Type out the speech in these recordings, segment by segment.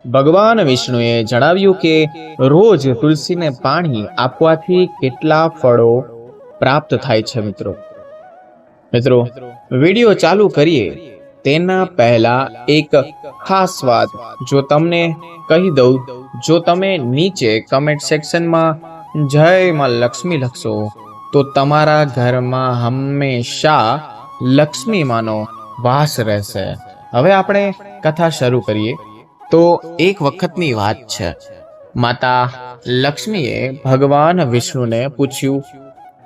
ભગવાન વિષ્ણુએ જણાવ્યું કે રોજ તુલસીને પાણી આપવાથી કેટલા ફળો પ્રાપ્ત થાય છે. મિત્રો વિડીયો ચાલુ કરીએ તેના પહેલા એક ખાસ વાત જો તમને કહી દઉં, જો તમે નીચે કમેન્ટ સેક્શનમાં જય માં લક્ષ્મી લખશો તો તમારા ઘરમાં હંમેશા લક્ષ્મી માનો વાસ રહેશે. હવે આપણે કથા શરૂ કરીએ. તો એક વખતની વાત છે. માતા લક્ષ્મીએ ભગવાન વિષ્ણુને પૂછ્યું,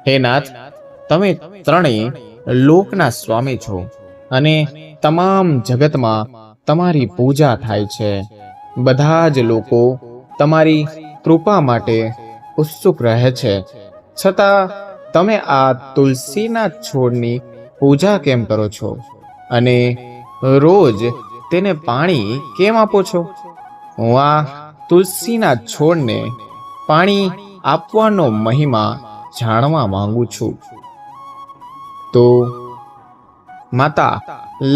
હે નાથ, તમે ત્રણેય લોકના સ્વામી છો અને તમામ જગતમાં તમારી પૂજા થાય છે. બધા જ લોકો તમારી કૃપા માટે ઉત્સુક રહે છે, છતાં તમે આ તુલસીના છોડની પૂજા કેમ કરો છો અને રોજ તેને પાણી કેમ આપો છો? હું આ તુલસીના છોડને પાણી આપવાનો મહિમા જાણવા માંગુ છું. તો માતા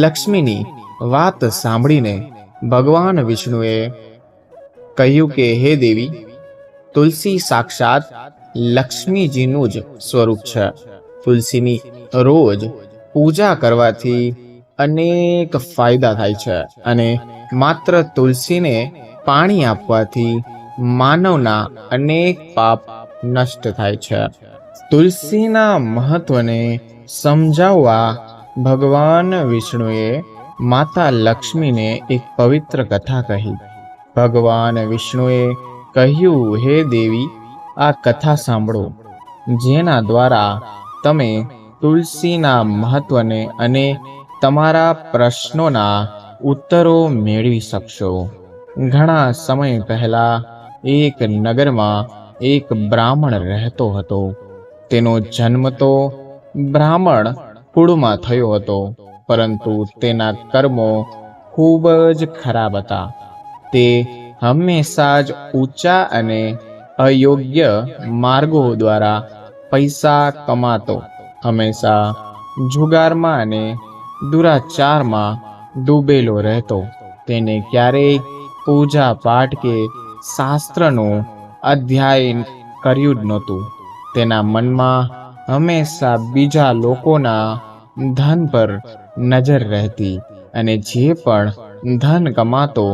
લક્ષ્મીની વાત સાંભળીને ભગવાન વિષ્ણુએ કહ્યું કે હે દેવી, તુલસી સાક્ષાત લક્ષ્મીજીનું જ સ્વરૂપ છે. તુલસીની રોજ પૂજા કરવાથી અનેક ફાયદા થાય છે અને માત્ર તુલસીને પાણી આપવાથી માનવના અનેક પાપ નષ્ટ થાય છે. તુલસીના મહત્વને સમજાવવા ભગવાન વિષ્ણુએ માતા લક્ષ્મીને એક પવિત્ર કથા કહી. ભગવાન વિષ્ણુએ કહ્યું, હે દેવી, આ કથા સાંભળો, જેના દ્વારા તમે તુલસીના મહત્વને અને તમારા પ્રશ્નોના ઉત્તરો મેળવી શકશો. ઘણા સમય પહેલા એક નગરમાં એક બ્રાહ્મણ રહેતો હતો. તેનો જન્મ તો બ્રાહ્મણ કુળમાં થયો હતો, પરંતુ તેના કર્મો ખૂબ જ ખરાબ હતા. તે હંમેશા જ ઊંચા અને અયોગ્ય માર્ગો દ્વારા પૈસા કમાતો, હંમેશા જુગારમાં અને દુરાચારમાં ડૂબેલો રહેતો. તેને ક્યારેય પૂજા પાઠ કે શાસ્ત્રનું અધ્યયન કર્યું જ નહોતું. તેના મનમાં હંમેશા બીજા લોકોના ધન પર નજર રહેતી અને જે પણ ધન કમાતો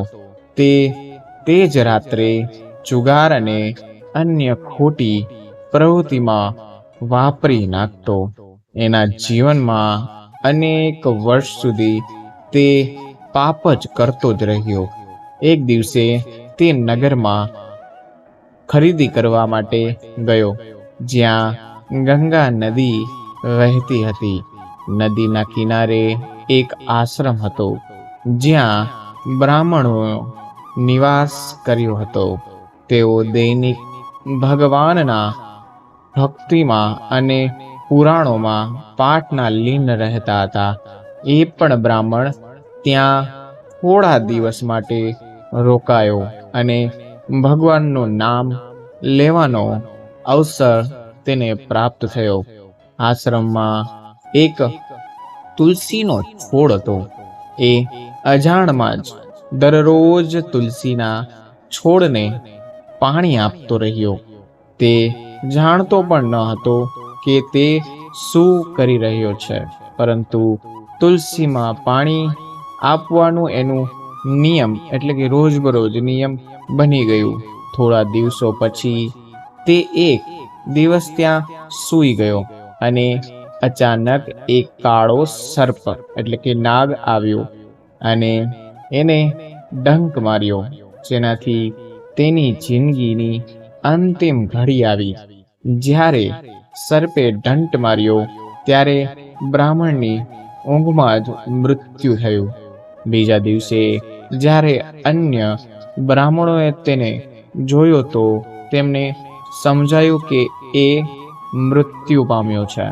તે જ રાત્રે જુગાર અને અન્ય ખોટી પ્રવૃત્તિમાં વાપરી નાખતો. એના જીવનમાં અનેક વર્ષ સુધી તે પાપ જ કરતો જ રહ્યો. એક દિવસે તે નગરમાં ખરીદી કરવા માટે ગયો, જ્યાં ગંગા નદી વહેતી હતી. નદીના કિનારે એક આશ્રમ હતો, જ્યાં બ્રાહ્મણો નિવાસ કર્યો હતો. તેઓ દૈનિક ભગવાનના ભક્તિમાં અને પુરાણોમાં પાઠના લીન રહેતા હતા. એ પણ બ્રાહ્મણ ત્યાં થોડા દિવસ માટે રોકાયો અને ભગવાનનું નામ લેવાનો અવસર તેને પ્રાપ્ત થયો. આશ્રમમાં એક તુલસીનો છોડ હતો. એ અજાણમાં જ દરરોજ તુલસીના છોડને પાણી આપતો રહ્યો. તે જાણતો પણ ન હતો કે તે શું કરી રહ્યો છે, પરંતુ તુલસીમાં પાણી આપવાનું એનું નિયમ એટલે કે રોજબરોજ નિયમ બની ગયું. થોડા દિવસો પછી તે એક દિવસ ત્યાં સૂઈ ગયો અને અચાનક એક કાળો સર્પ એટલે કે નાગ આવ્યો અને એને ડંક માર્યો, જેનાથી તેની જિંદગીની અંતિમ ઘડી આવી. જ્યારે સર્પે ડંક માર્યો ત્યારે બ્રાહ્મણની ઊંઘમાં જ મૃત્યુ થયું. બીજા દિવસે જ્યારે અન્ય બ્રાહ્મણોએ તેને જોયો તો તેમને સમજાયું કે એ મૃત્યુ પામ્યો છે.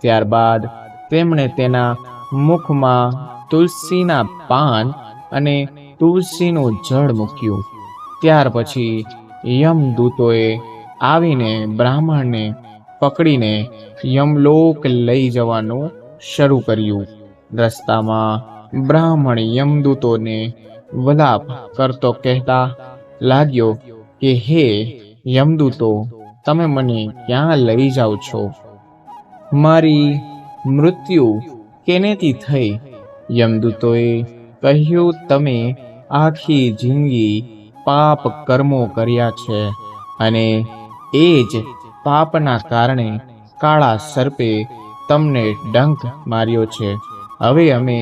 ત્યારબાદ તેમણે તેના મુખમાં તુલસીના પાન અને તુલસીનું જળ મૂક્યું. ત્યાર પછી યમદૂતોએ આવીને બ્રાહ્મણને પકડીને યમલોક લઈ જવાનું શરૂ કર્યું. રસ્તામાં બ્રાહ્મણ યમદૂતોને વલાપ કરતો કહેતા લાગ્યો કે હે યમદૂતો, તમે મને ક્યાં લઈ જાઓ છો? મારી મૃત્યુ કેનેથી થઈ? યમદૂતોએ કહ્યું, તમે આખી જિંદગી પાપ કર્મો કર્યા છે અને એ જ પાપના કારણે કાળા સર્પે તમને ડંખ માર્યો છે. હવે અમે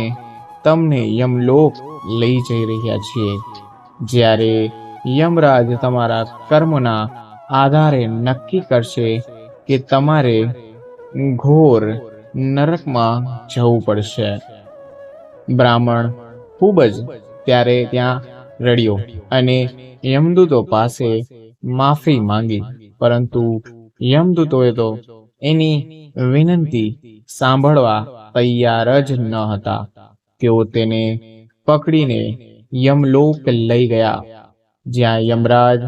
તમને યમલોક લઈ જઈ રહ્યા છીએ. જ્યારે યમરાજ તમારા કર્મોના આધારે નક્કી કરશે કે તમારે ઘોર નરકમાં જવું પડશે. બ્રાહ્મણ ખૂબ જ ત્યારે ત્યાં રડ્યો અને યમદૂતો પાસે માફી માંગી, પરંતુ યમદૂતોએ તો એની વિનંતી સાંભળવા તૈયાર જ ન હતા. તેઓ તેને પકડીને યમલોક લઈ ગયા, જ્યાં યમરાજ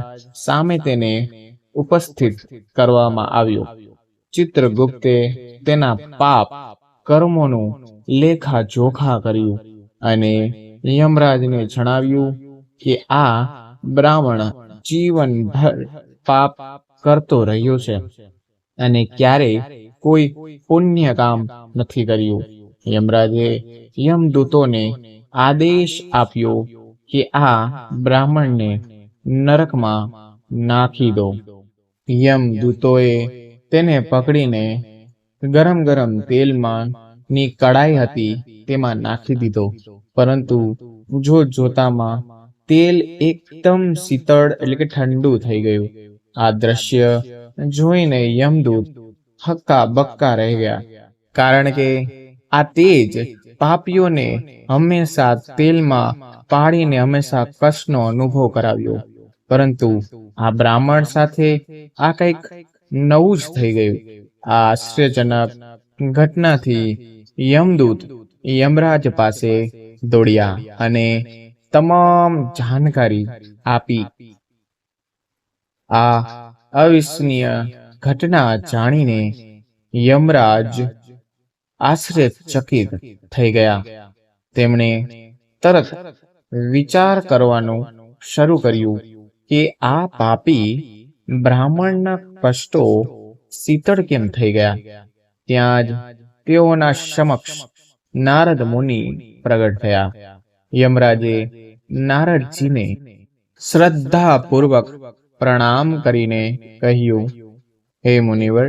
સામે તેને ઉપસ્થિત કરવામાં આવ્યો. ચિત્રગુપ્તે તેના પાપ કર્મોનું લેખા જોખા કર્યું અને યમરાજને જણાવ્યું કે આ બ્રાહ્મણ જીવનભર પાપ કરતો રહ્યો છે અને ક્યારેય કોઈ પુણ્ય કામ નથી કર્યું. યમરાજે યમદૂતોને આદેશ આપ્યો કે આ બ્રાહ્મણને નરકમાં નાખી દો. યમદૂતોએ તેને પકડીને ગરમ ગરમ તેલમાં ની કડાઈ હતી તેમાં નાખી દીધો, પરંતુ જોતામાં તેલ એકદમ શીતળ એટલે કે ઠંડુ થઈ ગયું. આ દ્રશ્ય જોઈને યમદૂત હક્કા બક્કા રહી ગયા, કારણ કે આ તેજ પાપીઓને હંમેશા તેલમાં પાડીને હંમેશા કષ્ટનો અનુભવ કરાવ્યો. પરંતુ આ બ્રાહ્મણ સાથે આ કંઈક નવું જ થઈ ગયું. આ આશ્ચર્યજનક ઘટનાથી યમદૂત યમરાજ પાસે દોડ્યા અને તમામ જાણકારી આપી. આ અવિશ્વસનીય ઘટના જાણીને યમરાજ આશ્ચર્યચકિત થઈ ગયા. તેમણે તરત વિચાર કરવાનું શરૂ કર્યું કે આ પાપી બ્રાહ્મણના કષ્ટો શીતળ કેમ થઈ ગયા. ત્યાં જ તેઓના સમક્ષ નારદ મુનિ પ્રગટ થયા. યમરાજે નારદજીને શ્રદ્ધાપૂર્વક પ્રણામ કરીને કહ્યું, હે મુનિવર,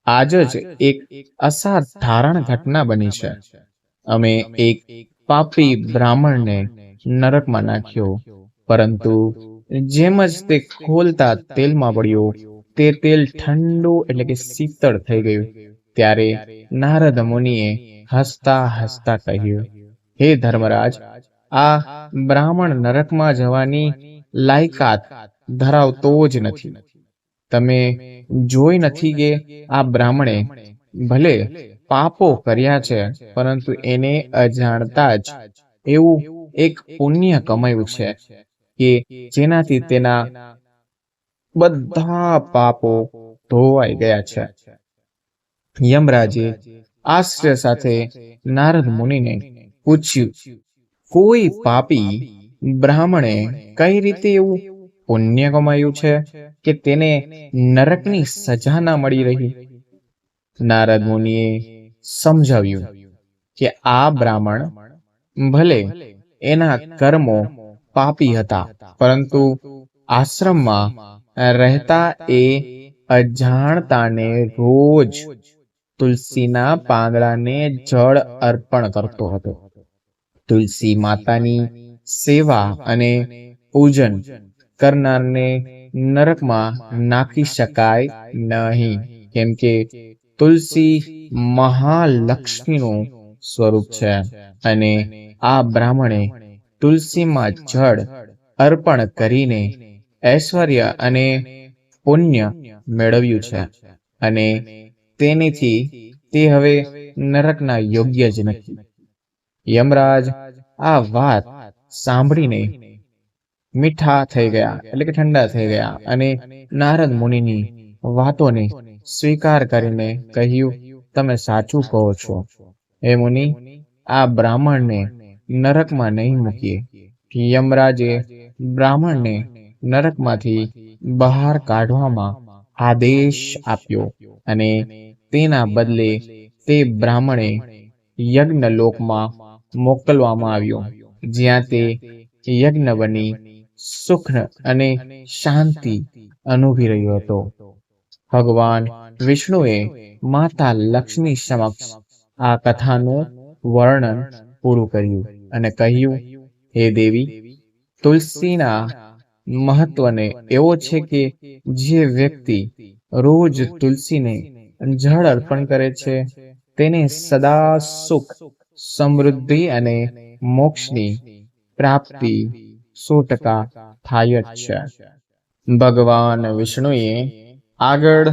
આજ જ એક અસાધારણ ઘટના બની છે. અમે એક પાપી બ્રાહ્મણને નરકમાં નાખ્યો, પરંતુ જેમ જ તે ખોલતા તેલમાં પડ્યો, તે તેલ ઠંડુ એટલે કે શીતળ થઈ ગયું. ત્યારે નારદ મુનિએ હસતા હસતા કહ્યું, હે ધર્મરાજ, આ બ્રાહ્મણ નરકમાં જવાની લાયકાત ધરાવતો જ નથી. તમે જોઈ નથી કે આ બ્રાહ્મણે ભલે પાપો કર્યા છે, પરંતુ એને અજાણતા જ એવું એક પુણ્ય કમાયું છે કે જેનાથી તેના બધા પાપો ધોવાઈ ગયા છે. યમરાજે આશ્ચર્ય સાથે નારદ મુનિને પૂછ્યું, કોઈ પાપી બ્રાહ્મણે કઈ રીતે એવું પુણ્ય કમાયું છે કે તેને નરકની સજા ના મળી રહી? નારદ મુનિએ સમજાવ્યું કે આ બ્રાહ્મણ ભલે એના કર્મો પાપી હતા, પરંતુ આશ્રમમાં રહેતા એ અજાણતાને રોજ તુલસીના પાંદડાને જળ અર્પણ કરતો હતો. તુલસી માતાની સેવા અને પૂજન કરનારને નરકમાં નાખી શકાય નહીં, કેમ કે તુલસી મહાલક્ષ્મીનું સ્વરૂપ છે અને આ બ્રાહ્મણે તુલસીમાં જળ અર્પણ કરીને ઐશ્વર્ય અને પુણ્ય મેળવ્યું છે અને તેનેથી તે હવે નરકના યોગ્ય જ નથી. યમરાજ આ વાત સાંભળીને મીઠા થઈ ગયા એટલે કે ઠંડા થઈ ગયા અને નારદ મુનિની વાતોને સ્વીકાર કરીને કહ્યું, તમે સાચું કહો છો. હે મુનિ, આ બ્રાહ્મણને નરકમાં નહીં મૂકીએ, યમરાજે બ્રાહ્મણને નરકમાંથી બહાર કાઢવામાં આદેશ આપ્યો અને તેના બદલે તે બ્રાહ્મણે યજ્ઞલોકમાં મોકલવામાં આવ્યો, જ્યાં તે યજ્ઞ બની સુખ અને શાંતિ અનુભવી રહ્યો હતો. ભગવાન વિષ્ણુએ માતા લક્ષ્મી સમક્ષ આ કથાનું વર્ણન પૂરું કર્યું અને કહ્યું, હે દેવી, તુલસીના મહત્વને એવો છે કે જે વ્યક્તિ રોજ તુલસીને જળ અર્પણ કરે છે તેને સદા સુખ, સમૃદ્ધિ અને મોક્ષની પ્રાપ્તિ 100% થાય જ છે. ભગવાન વિષ્ણુએ આગળ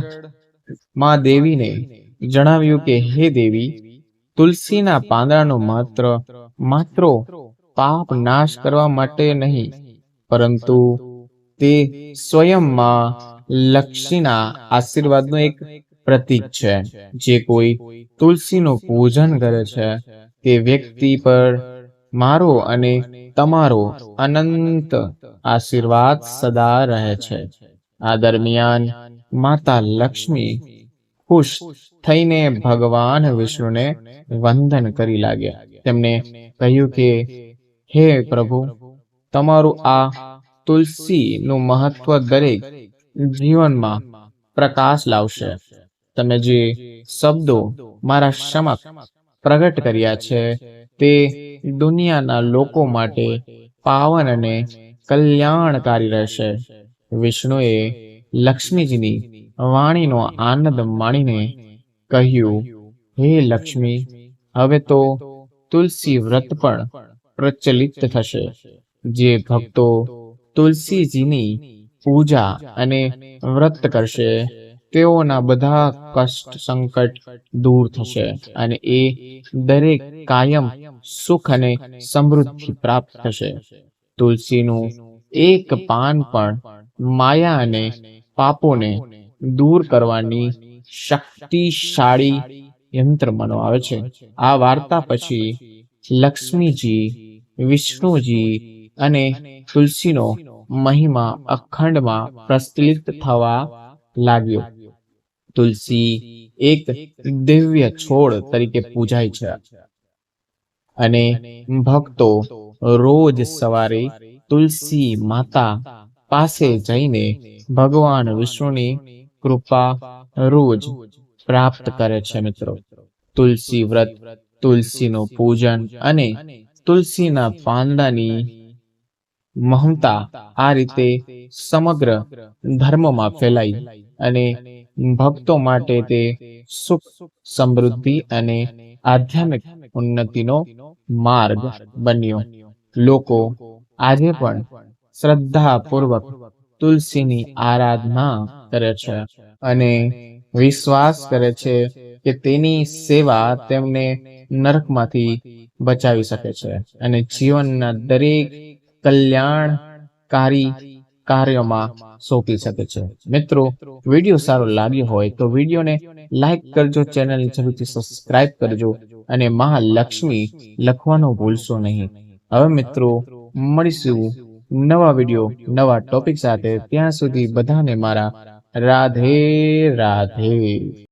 માં દેવીને જણાવ્યું કે હે દેવી, તુલસીના પાંદડાનો માત્ર પાપ નાશ કરવા માટે નહીં, પરંતુ તે સ્વયંમાં લક્ષ્મીના આશીર્વાદનું એક પ્રતીક છે. જે કોઈ તુલસીનું પૂજન કરે છે તે વ્યક્તિ પર મારો અને તમારો અનંત આશીર્વાદ સદા રહે છે. આ દરમિયાન માતા લક્ષ્મી ખુશ થઈને ભગવાન વિષ્ણુને વંદન કરી લાગ્યા. તેમણે કહ્યું કે હે પ્રભુ, તમારું આ તુલસીનું મહત્વ દરેક જીવનમાં પ્રકાશ લાવશે. તમે જે શબ્દો મારા સમક્ષ પ્રગટ કર્યા છે તે દુનિયાના લોકો માટે પાવન અને કલ્યાણકારી રહેશે. વિષ્ણુએ લક્ષ્મીજીની વાણીનો આનંદ માણીને કહ્યું, હે લક્ષ્મી, હવે તો તુલસી વ્રત પણ પ્રચલિત થશે. જે ભક્તો તુલસીજીની પૂજા અને વ્રત કરશે તેઓના બધા કષ્ટ સંકટ દૂર થશે અને એ દરેક કાયમ સુખ અને સમૃદ્ધિ પ્રાપ્ત થશે. તુલસીનું એક પાન પણ માયા અને પાપોને દૂર કરવાની શક્તિશાળી યંત્ર માનવામાં આવે છે. આ વાર્તા પછી લક્ષ્મીજી, વિષ્ણુજી અને તુલસીનો મહિમા અખંડમાં પ્રચલિત થવા લાગ્યો. તુલસી એક દિવ્ય છોડ તરીકે પૂજાય છે અને ભક્તો રોજ સવારે તુલસી માતા પાસે જઈને ભગવાન વિષ્ણુની કૃપા રોજ પ્રાપ્ત કરે છે. મિત્રો, તુલસી વ્રત, તુલસીનું પૂજન અને તુલસીના પાંદડાની મહત્તા આ રીતે સમગ્ર ધર્મમાં ફેલાઈ અને ભક્તો માટે તે સુખ, સમૃદ્ધિ અને આધ્યાત્મિક ઉન્નતિનો માર્ગ બન્યો. લોકો આજે પણ શ્રદ્ધાપૂર્વક તુલસીની આરાધના કરે છે અને વિશ્વાસ કરે છે કે તેની સેવા તેમને નરકમાંથી બચાવી શકે છે અને જીવનના દરેક કલ્યાણકારી કાર્યોમાં સોંપી શકે છે. મિત્રો, વિડીયો સારો લાગ્યો હોય તો વિડીયોને લાઈક કરજો, ચેનલને જરૂરથી સબસ્ક્રાઇબ કરજો અને મહાલક્ષ્મી લખવાનું ભૂલશો નહીં. હવે મિત્રો, મળીશું નવા વિડીયો, નવા ટોપિક સાથે. ત્યાં સુધી બધાને મારા રાધે રાધે.